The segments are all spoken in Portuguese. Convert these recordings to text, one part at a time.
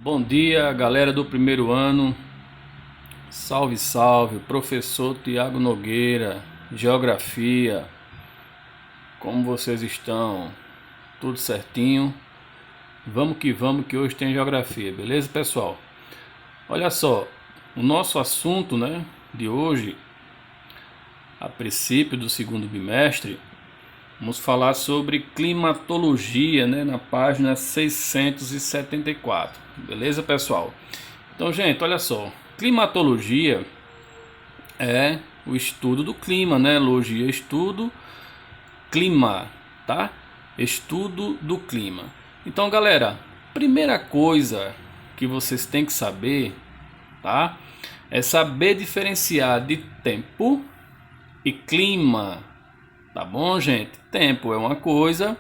Bom dia, galera do primeiro ano. Salve, salve, professor Tiago Nogueira, Geografia. Como vocês estão? Tudo certinho? Vamos que hoje tem Geografia, beleza, pessoal? Olha só, o nosso assunto, de hoje, a princípio do segundo bimestre, vamos falar sobre climatologia, na página 674, beleza, pessoal? Então, gente, olha só, climatologia é o estudo do clima, Logia, estudo, clima, tá? Estudo do clima. Então, galera, primeira coisa que vocês têm que saber, tá? É saber diferenciar de tempo e clima, tá bom, gente? Tempo é uma coisa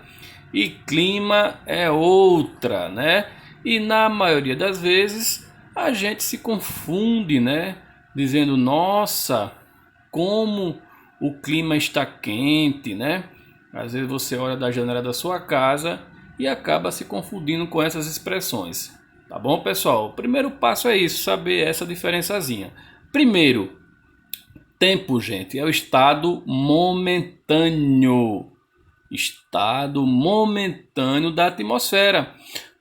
e clima é outra, E na maioria das vezes a gente se confunde, Dizendo, nossa, como o clima está quente, Às vezes você olha da janela da sua casa e acaba se confundindo com essas expressões. Tá bom, pessoal? O primeiro passo é isso, saber essa diferençazinha. Primeiro, tempo, gente, é o estado momentâneo. Estado momentâneo da atmosfera.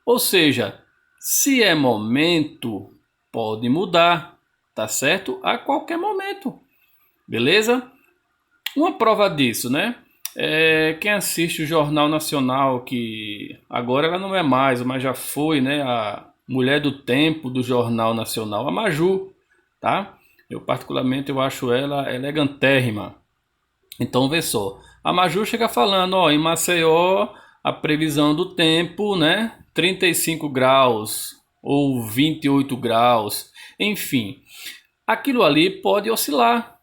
Ou seja, se é momento, pode mudar, tá certo? A qualquer momento. Beleza? Uma prova disso, quem assiste o Jornal Nacional, que agora ela não é mais, mas já foi, a mulher do tempo do Jornal Nacional, a Maju, tá? Eu particularmente eu acho ela elegantérrima. Então vê só, a Maju chega falando, ó, em Maceió a previsão do tempo, 35 graus ou 28 graus, enfim. Aquilo ali pode oscilar,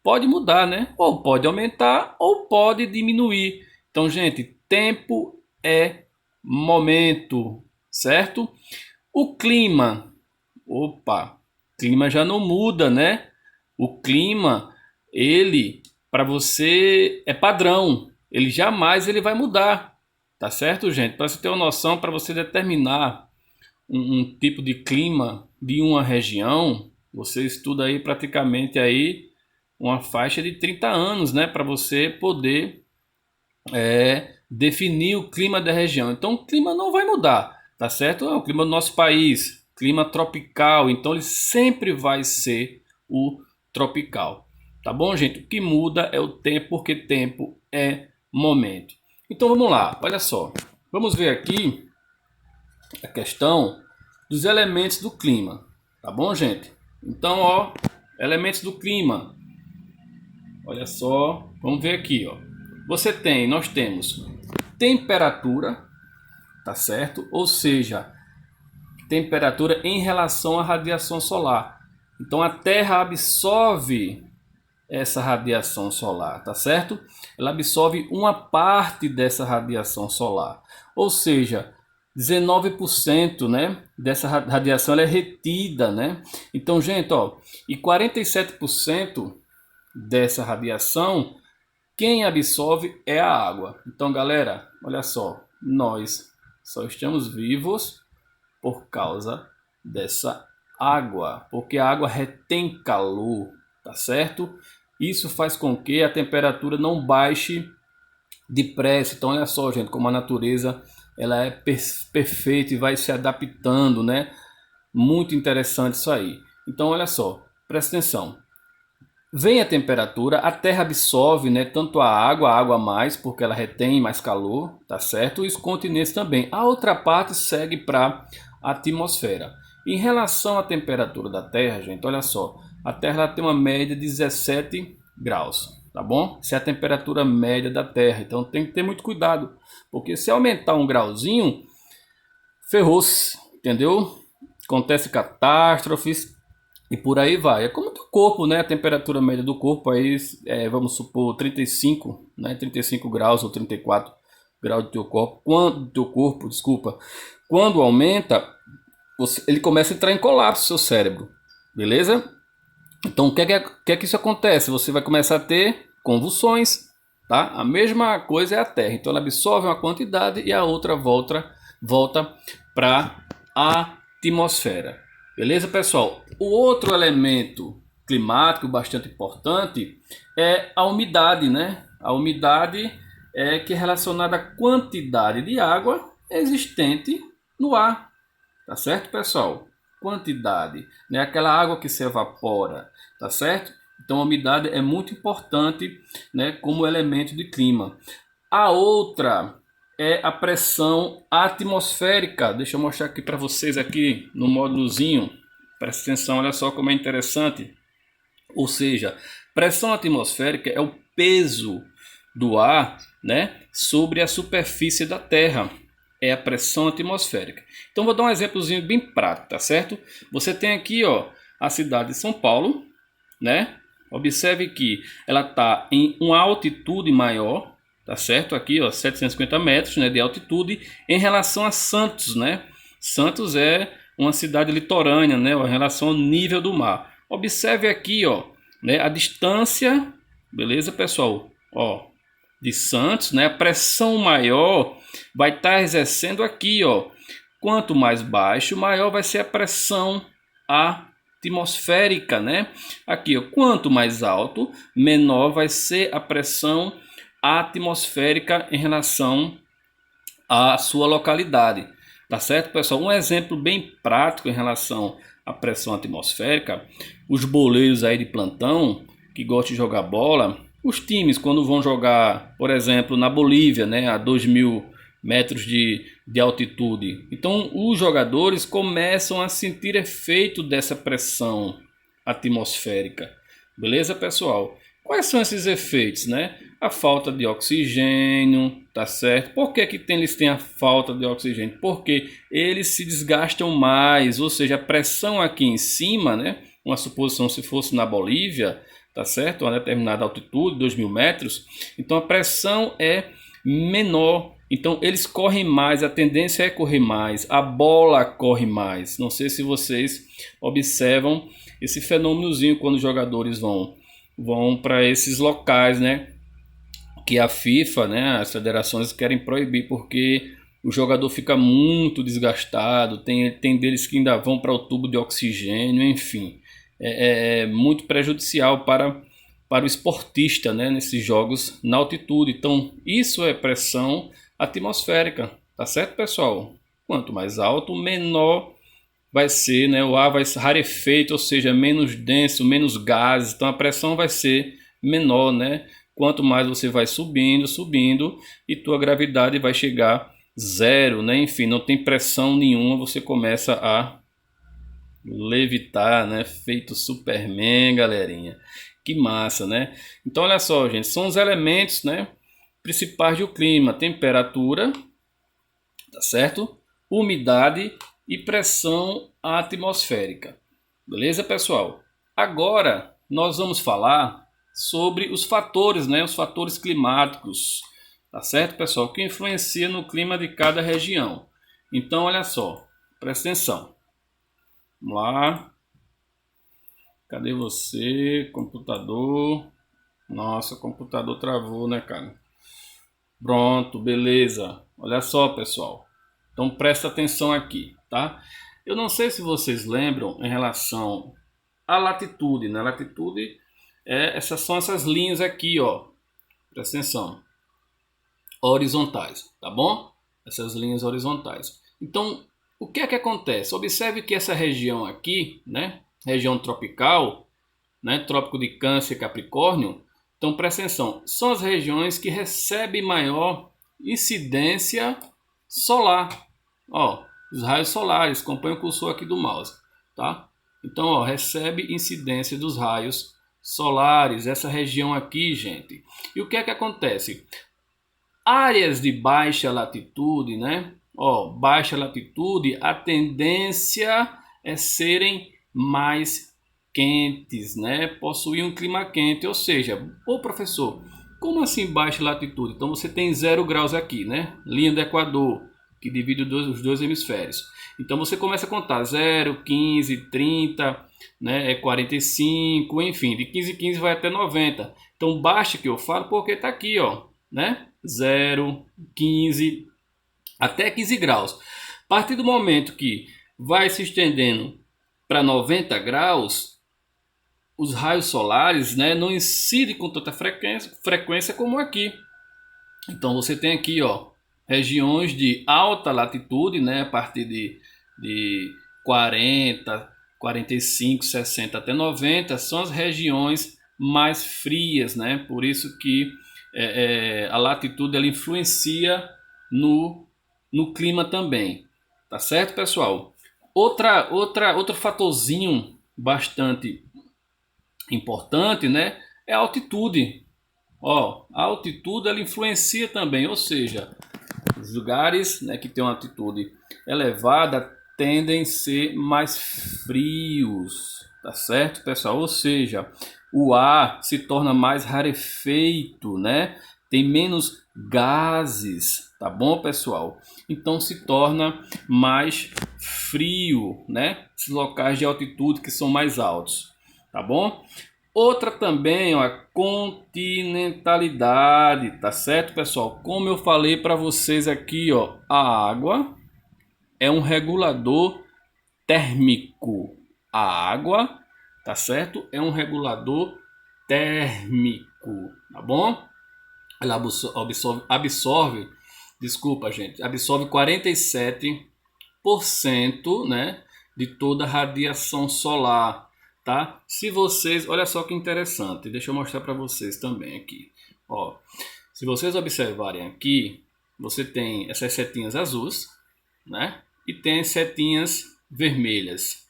pode mudar, Ou pode aumentar ou pode diminuir. Então, gente, tempo é momento, certo? O clima, opa, clima já não muda, O clima, ele para você é padrão, ele jamais ele vai mudar, tá certo, gente? Para você ter uma noção, para você determinar um tipo de clima de uma região, você estuda aí praticamente aí uma faixa de 30 anos, Para você poder definir o clima da região. Então o clima não vai mudar, tá certo? É o clima do nosso país, clima tropical, então ele sempre vai ser o tropical. Tá bom, gente? O que muda é o tempo, porque tempo é momento. Então vamos lá, olha só. Vamos ver aqui a questão dos elementos do clima. Tá bom, gente? Então, ó, elementos do clima. Olha só, vamos ver aqui, ó. Nós temos temperatura, tá certo? Ou seja, temperatura em relação à radiação solar. Então a Terra absorve essa radiação solar, tá certo? Ela absorve uma parte dessa radiação solar. Ou seja, 19%, dessa radiação ela é retida, Então, gente, ó, e 47% dessa radiação quem absorve é a água. Então, galera, olha só, nós só estamos vivos por causa dessa água, porque a água retém calor, tá certo? Isso faz com que a temperatura não baixe depressa. Então, olha só, gente, como a natureza ela é perfeita e vai se adaptando, Muito interessante isso aí. Então, olha só, presta atenção. Vem a temperatura, a Terra absorve, tanto a água mais, porque ela retém mais calor, tá certo? E os continentes também. A outra parte segue para a atmosfera. Em relação à temperatura da Terra, gente, olha só. A Terra ela tem uma média de 17 graus, tá bom? Essa é a temperatura média da Terra. Então tem que ter muito cuidado, porque se aumentar um grauzinho, ferrou-se, entendeu? Acontece catástrofes. E por aí vai. É como o teu corpo, A temperatura média do corpo aí, vamos supor, 35, 35 graus ou 34 graus do teu corpo. Quando aumenta, ele começa a entrar em colapso seu cérebro. Beleza? Então, o que é que isso acontece? Você vai começar a ter convulsões, tá? A mesma coisa é a Terra. Então, ela absorve uma quantidade e a outra volta para a atmosfera. Beleza, pessoal? O outro elemento climático bastante importante é a umidade, né? A umidade é que é relacionada à quantidade de água existente no ar. Tá certo, pessoal? Quantidade, né? Aquela água que se evapora, tá certo? Então a umidade é muito importante, né, como elemento de clima. A outra é a pressão atmosférica. Deixa eu mostrar aqui para vocês aqui no módulozinho. Presta atenção, olha só como é interessante. Ou seja, pressão atmosférica é o peso do ar, né, sobre a superfície da Terra. É a pressão atmosférica. Então vou dar um exemplozinho bem prático, tá certo? Você tem aqui, ó, a cidade de São Paulo, né? Observe que ela está em uma altitude maior, tá certo? Aqui, ó, 750 metros, né, de altitude em relação a Santos, né? Santos é uma cidade litorânea, né, em relação ao nível do mar. Observe aqui, ó, né, a distância, beleza, pessoal? Ó, de Santos, né? A pressão maior vai estar exercendo aqui, ó. Quanto mais baixo, maior vai ser a pressão atmosférica, né? Aqui, ó, quanto mais alto, menor vai ser a pressão atmosférica em relação à sua localidade. Tá certo, pessoal? Um exemplo bem prático em relação à pressão atmosférica, os boleiros aí de plantão que gostam de jogar bola, os times quando vão jogar, por exemplo, na Bolívia, né, a 2.000 metros de altitude. Então os jogadores começam a sentir efeito dessa pressão atmosférica. Beleza, pessoal? Quais são esses efeitos, né? A falta de oxigênio, tá certo? Por que eles têm a falta de oxigênio? Porque eles se desgastam mais, ou seja, a pressão aqui em cima, né? Uma suposição se fosse na Bolívia, tá certo? Uma determinada altitude, 2.000 metros. Então a pressão é menor. Então eles correm mais, a tendência é correr mais, a bola corre mais. Não sei se vocês observam esse fenômenozinho quando os jogadores vão para esses locais, né? Que a FIFA, né? As federações querem proibir porque o jogador fica muito desgastado. Tem deles que ainda vão para o tubo de oxigênio, enfim. É muito prejudicial para o esportista, né? Nesses jogos na altitude. Então, isso é pressão atmosférica, tá certo, pessoal? Quanto mais alto, menor vai ser, né? O ar vai ser rarefeito, ou seja, menos denso, menos gases. Então a pressão vai ser menor, né? Quanto mais você vai subindo, e tua gravidade vai chegar zero, né? Enfim, não tem pressão nenhuma, você começa a levitar, né? Feito Superman, galerinha. Que massa, né? Então olha só, gente, são os elementos, né, principais do clima: temperatura, tá certo? Umidade e pressão atmosférica. Beleza, pessoal? Agora nós vamos falar sobre os fatores, né? Os fatores climáticos, tá certo, pessoal? Que influenciam no clima de cada região. Então, olha só, presta atenção. Vamos lá. Cadê você, computador? Nossa, o computador travou, né, cara? Pronto, beleza. Olha só, pessoal. Então presta atenção aqui, tá? Eu não sei se vocês lembram em relação à latitude, né? Latitude essas são essas linhas aqui, ó. Presta atenção. Horizontais, tá bom? Essas linhas horizontais. Então, o que é que acontece? Observe que essa região aqui, né? Região tropical, né? Trópico de Câncer e Capricórnio. Então, presta atenção. São as regiões que recebem maior incidência solar. Ó, os raios solares, acompanha o cursor aqui do mouse, tá? Então, ó, recebe incidência dos raios solares, essa região aqui, gente. E o que é que acontece? Áreas de baixa latitude, né? Ó, baixa latitude, a tendência é serem mais quentes, né? Possuir um clima quente, ou seja, ô professor, como assim baixa latitude? Então você tem 0 graus aqui, né? Linha do Equador, que divide os dois hemisférios. Então você começa a contar 0, 15, 30, né? 45, enfim, de 15 em 15 vai até 90. Então baixa que eu falo porque está aqui, ó, né? 0, 15, até 15 graus. A partir do momento que vai se estendendo para 90 graus, os raios solares, né, não incidem com tanta frequência como aqui. Então você tem aqui, ó, regiões de alta latitude, né, a partir de 40, 45, 60 até 90, são as regiões mais frias, né? Por isso que a latitude ela influencia no clima também, tá certo, pessoal? Outro fatorzinho bastante importante, né, é a altitude. Ó, a altitude ela influencia também, ou seja, os lugares, né, que têm uma altitude elevada tendem a ser mais frios, tá certo, pessoal? Ou seja, o ar se torna mais rarefeito, né? Tem menos gases, tá bom, pessoal? Então se torna mais frio, né? Esses locais de altitude que são mais altos, tá bom? Outra também, ó, a continentalidade, tá certo, pessoal? Como eu falei para vocês aqui, ó, a água é um regulador térmico. A água, tá certo? É um regulador térmico, tá bom? Ela absorve 47%, né, de toda a radiação solar, tá? Se vocês, olha só que interessante, deixa eu mostrar para vocês também aqui, ó. Se vocês observarem aqui, você tem essas setinhas azuis, né? E tem as setinhas vermelhas.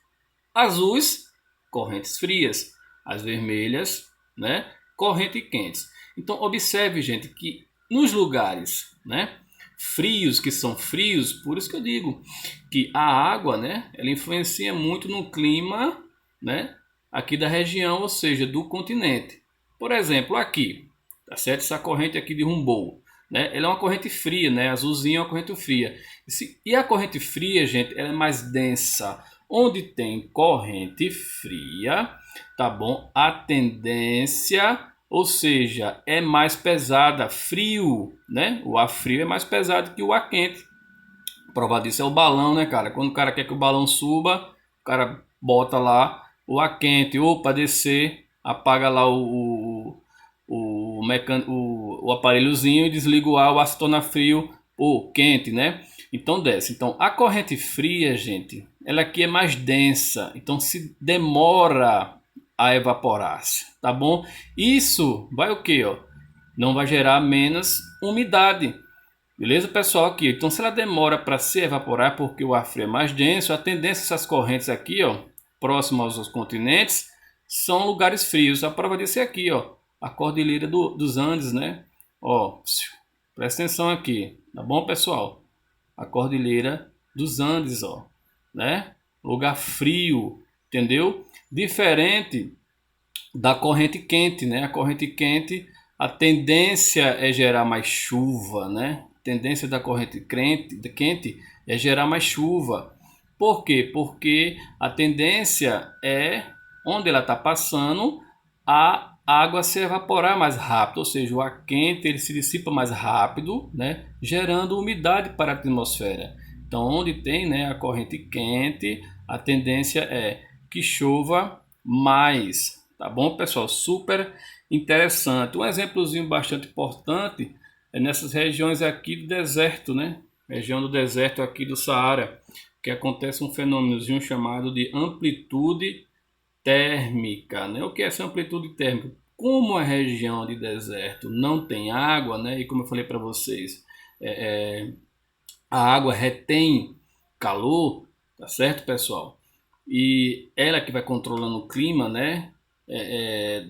Azuis, correntes frias, as vermelhas, né, correntes quentes. Então observe, gente, que nos lugares, né, frios, que são frios, por isso que eu digo que a água, né, ela influencia muito no clima, né, aqui da região, ou seja, do continente. Por exemplo, aqui, tá certo? Essa corrente aqui de Humboldt, né, ela é uma corrente fria, né, azulzinha é uma corrente fria. E a corrente fria, gente, ela é mais densa. Onde tem corrente fria, tá bom? A tendência, ou seja, é mais pesada, frio, né? O ar frio é mais pesado que o ar quente. Prova disso é o balão, né, cara? Quando o cara quer que o balão suba, o cara bota lá o ar quente, ou para descer, apaga lá o aparelhozinho e desliga o ar se torna frio ou quente, né? Então desce. Então a corrente fria, gente, ela aqui é mais densa, então se demora a evaporar-se, tá bom? Isso vai o que, ó? Não vai gerar menos umidade. Beleza, pessoal? Aqui, então se ela demora para se evaporar porque o ar frio é mais denso, a tendência dessas correntes aqui, ó, próximas aos continentes, são lugares frios. A prova disso é aqui, ó, a Cordilheira dos Andes, né? Ó, presta atenção aqui, tá bom, pessoal? A Cordilheira dos Andes, ó, né? Lugar frio, entendeu? Diferente da corrente quente, né? A corrente quente, a tendência é gerar mais chuva, né? A tendência da corrente quente é gerar mais chuva. Por quê? Porque a tendência é, onde ela está passando, a água se evaporar mais rápido, ou seja, o ar quente ele se dissipa mais rápido, né? Gerando umidade para a atmosfera. Então, onde tem, né, a corrente quente, a tendência é que chova mais. Tá bom, pessoal? Super interessante. Um exemplozinho bastante importante é nessas regiões aqui do deserto, né? Região do deserto aqui do Saara, que acontece um fenômenozinho chamado de amplitude térmica, né? O que é essa amplitude térmica? Como a região de deserto não tem água, né? E como eu falei para vocês, a água retém calor, tá certo, pessoal? E ela que vai controlando o clima, né?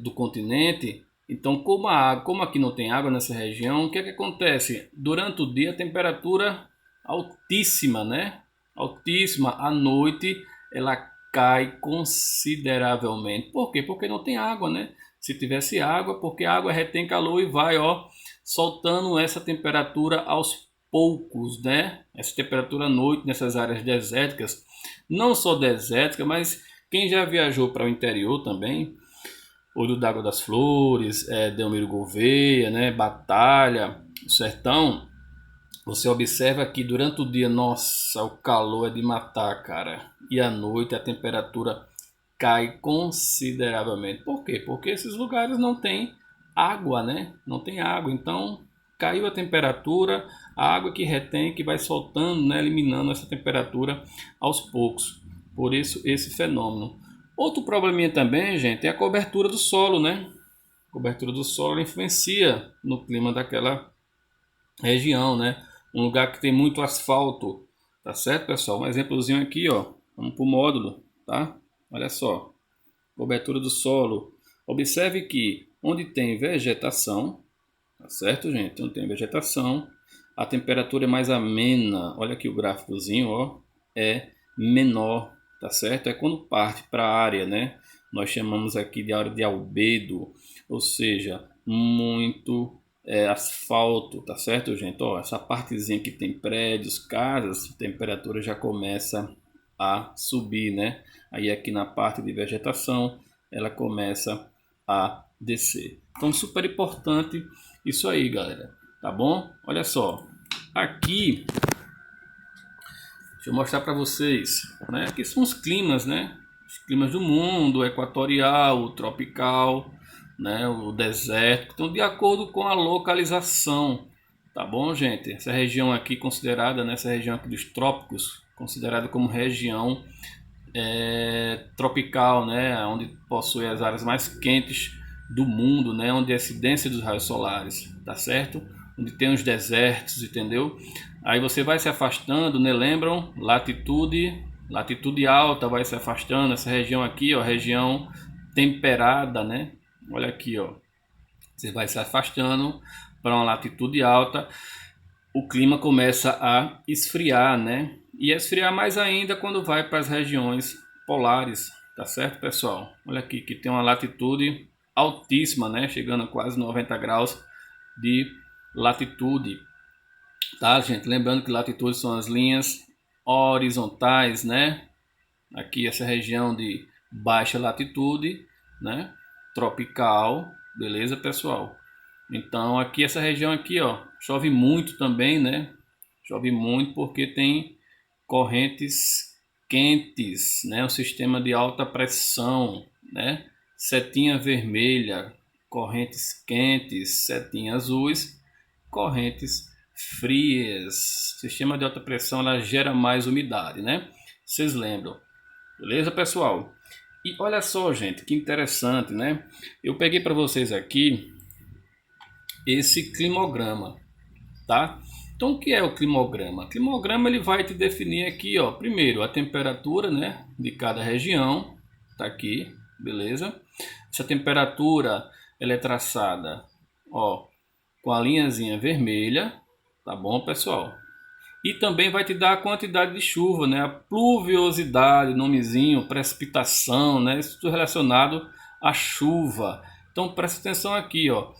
Do continente. Então, como aqui não tem água nessa região, o que é que acontece? Durante o dia a temperatura altíssima, né? Altíssima. À noite ela cai consideravelmente. Por quê? Porque não tem água, né? Se tivesse água, porque a água retém calor e vai, ó, soltando essa temperatura aos poucos, né? Essa temperatura à noite nessas áreas desérticas, não só desérticas, mas quem já viajou para o interior também, Olho d'Água das Flores, Delmiro Gouveia, né, Batalha, o Sertão, Você observa que durante o dia, nossa, o calor é de matar, cara. E à noite a temperatura cai consideravelmente. Por quê? Porque esses lugares não tem água, né? Não tem água. Então caiu a temperatura, a água que retém, que vai soltando, né? Eliminando essa temperatura aos poucos. Por isso esse fenômeno. Outro probleminha também, gente, é a cobertura do solo, né? A cobertura do solo influencia no clima daquela região, né? Um lugar que tem muito asfalto, tá certo, pessoal? Um exemplozinho aqui, ó. Vamos para o módulo, tá? Olha só, cobertura do solo. Observe que onde tem vegetação, tá certo, gente? Onde tem vegetação, a temperatura é mais amena. Olha aqui o gráficozinho, ó, é menor, tá certo? É quando parte para a área, né? Nós chamamos aqui de área de albedo, ou seja, muito asfalto, tá certo, gente? Ó, essa partezinha que tem prédios, casas, a temperatura já começa a subir, né? Aí aqui na parte de vegetação, ela começa a descer. Então, super importante isso aí, galera. Tá bom? Olha só. Aqui, deixa eu mostrar para vocês, né? Aqui são os climas, né? Os climas do mundo, o equatorial, o tropical, né? O desértico. Então, de acordo com a localização, tá bom, gente? Essa região aqui considerada, nessa região aqui dos trópicos, considerada como região tropical, né? Onde possui as áreas mais quentes do mundo, né? Onde a incidência dos raios solares, tá certo? Onde tem os desertos, entendeu? Aí você vai se afastando, né? Lembram? Latitude alta vai se afastando. Essa região aqui, ó, região temperada, né? Olha aqui, ó. Você vai se afastando para uma latitude alta, o clima começa a esfriar, né? E esfriar mais ainda quando vai para as regiões polares, tá certo, pessoal? Olha aqui que tem uma latitude altíssima, né? Chegando a quase 90 graus de latitude, tá, gente? Lembrando que latitude são as linhas horizontais, né? Aqui essa região de baixa latitude, né? Tropical, beleza, pessoal? Então aqui essa região aqui, ó, chove muito também, né? Chove muito porque tem correntes quentes, né? Um sistema de alta pressão, né? Setinha vermelha, correntes quentes, setinha azuis, correntes frias. Sistema de alta pressão ela gera mais umidade, né? Vocês lembram? Beleza, pessoal? E olha só, gente, que interessante, né? Eu peguei para vocês aqui esse climograma, tá? Então o que é o climograma? O climograma ele vai te definir aqui, ó, primeiro a temperatura, né, de cada região, tá aqui, beleza? Essa temperatura ela é traçada, ó, com a linhazinha vermelha, tá bom, pessoal? E também vai te dar a quantidade de chuva, né, a pluviosidade, nomezinho, precipitação, né, isso tudo relacionado à chuva. Então presta atenção aqui, ó.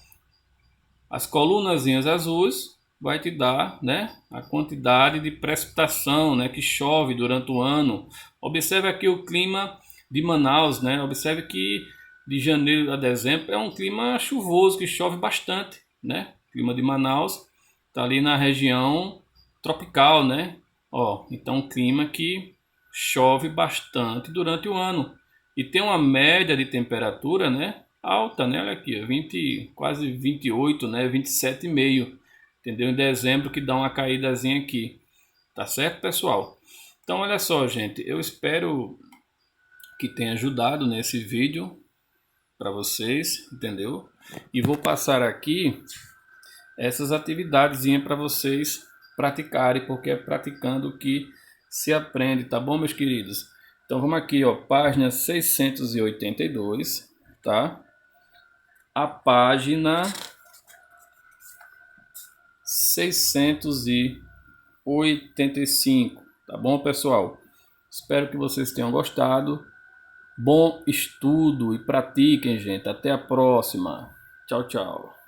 As colunazinhas azuis vai te dar, né, a quantidade de precipitação, né, que chove durante o ano. Observe aqui o clima de Manaus, né? Observe que de janeiro a dezembro é um clima chuvoso, que chove bastante, né? O clima de Manaus está ali na região tropical, né? Ó, então um clima que chove bastante durante o ano e tem uma média de temperatura, né, alta, né? Olha aqui, 20, quase 28, né? 27,5, entendeu? Em dezembro que dá uma caídazinha aqui, tá certo, pessoal? Então, olha só, gente, eu espero que tenha ajudado nesse vídeo para vocês, entendeu? E vou passar aqui essas atividades para vocês praticarem, porque é praticando que se aprende, tá bom, meus queridos? Então, vamos aqui, ó, página 682, tá? A página 685, tá bom, pessoal? Espero que vocês tenham gostado. Bom estudo e pratiquem, gente. Até a próxima. Tchau, tchau.